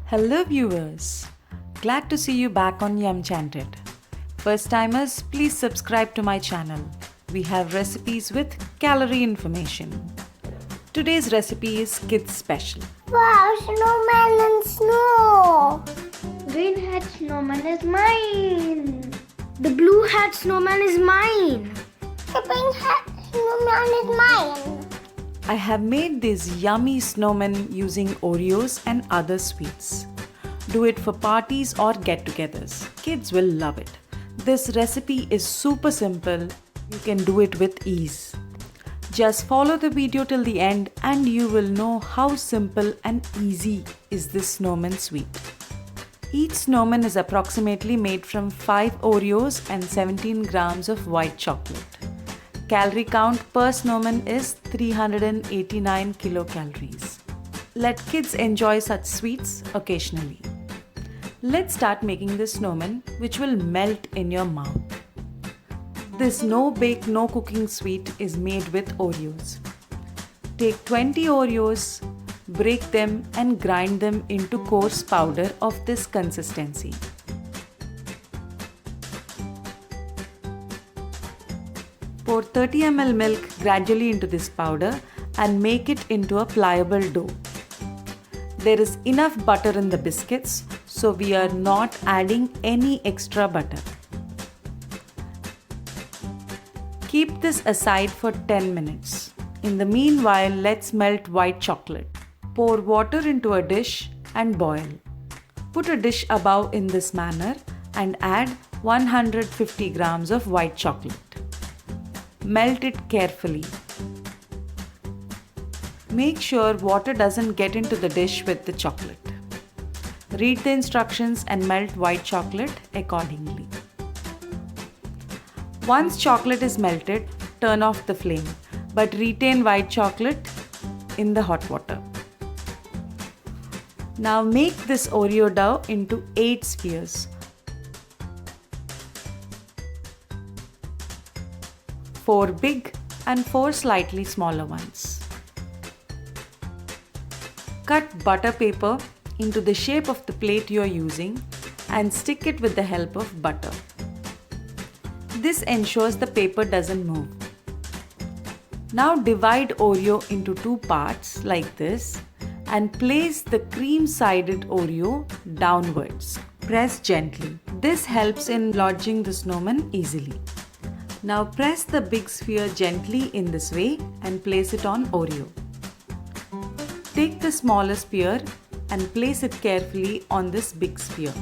Hello viewers, glad to see you back on Yumchanted. First timers, please subscribe to my channel. We have recipes with calorie information. Today's recipe is kids special. Wow, snowman and snow! Green hat snowman is mine. The blue hat snowman is mine. The pink hat snowman is mine. I have made these yummy snowmen using Oreos and other sweets. Do it for parties or get-togethers. Kids will love it. This recipe is super simple. You can do it with ease. Just follow the video till the end and you will know how simple and easy is this snowman sweet. Each snowman is approximately made from 5 Oreos and 17 grams of white chocolate. Calorie count per snowman is 389 kilocalories. Let kids enjoy such sweets occasionally. Let's start making this snowman which will melt in your mouth. This no bake, no cooking sweet is made with Oreos. Take 20 Oreos, break them and grind them into coarse powder of this consistency. Pour 30 ml milk gradually into this powder and make it into a pliable dough. There is enough butter in the biscuits, so we are not adding any extra butter. Keep this aside for 10 minutes. In the meanwhile, let's melt white chocolate. Pour water into a dish and boil. Put a dish above in this manner and add 150 grams of white chocolate. Melt it carefully. Make sure water doesn't get into the dish with the chocolate. Read the instructions and melt white chocolate accordingly. Once chocolate is melted, turn off the flame, but retain white chocolate in the hot water. Now make this Oreo dough into 8 spheres. 4 big and 4 slightly smaller ones. Cut butter paper into the shape of the plate you are using and stick it with the help of butter. This ensures the paper doesn't move. Now divide Oreo into 2 parts like this and place the cream-sided Oreo downwards. Press gently. This helps in lodging the snowman easily. Now press the big sphere gently in this way and place it on Oreo. Take the smaller sphere and place it carefully on this big sphere.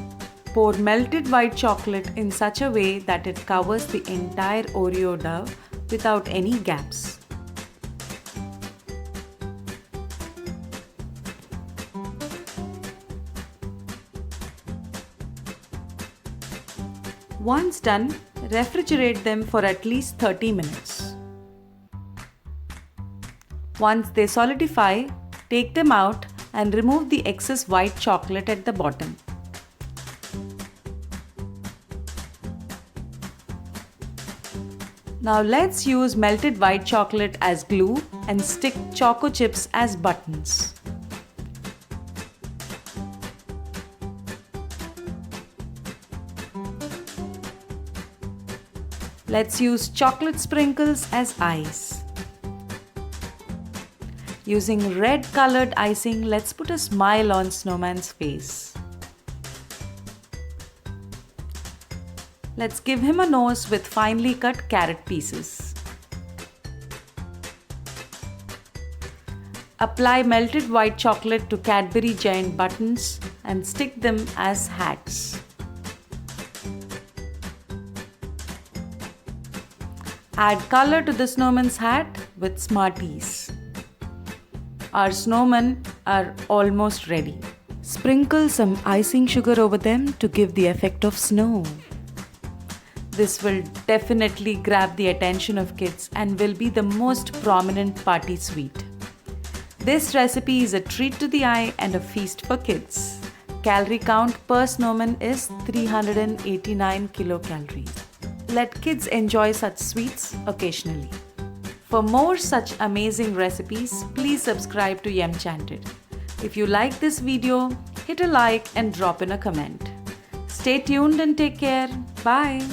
Pour melted white chocolate in such a way that it covers the entire Oreo dough without any gaps. Once done, refrigerate them for at least 30 minutes. Once they solidify, take them out and remove the excess white chocolate at the bottom. Now let's use melted white chocolate as glue and stick choco chips as buttons. Let's use chocolate sprinkles as eyes. Using red colored icing, let's put a smile on Snowman's face. Let's give him a nose with finely cut carrot pieces. Apply melted white chocolate to Cadbury giant buttons and stick them as hats. Add color to the snowman's hat with Smarties. Our snowmen are almost ready. Sprinkle some icing sugar over them to give the effect of snow. This will definitely grab the attention of kids and will be the most prominent party sweet. This recipe is a treat to the eye and a feast for kids. Calorie count per snowman is 389 kilocalories. Let kids enjoy such sweets occasionally. For more such amazing recipes, please subscribe to Yumchanted. If you like this video, hit a like and drop in a comment. Stay tuned and take care. Bye.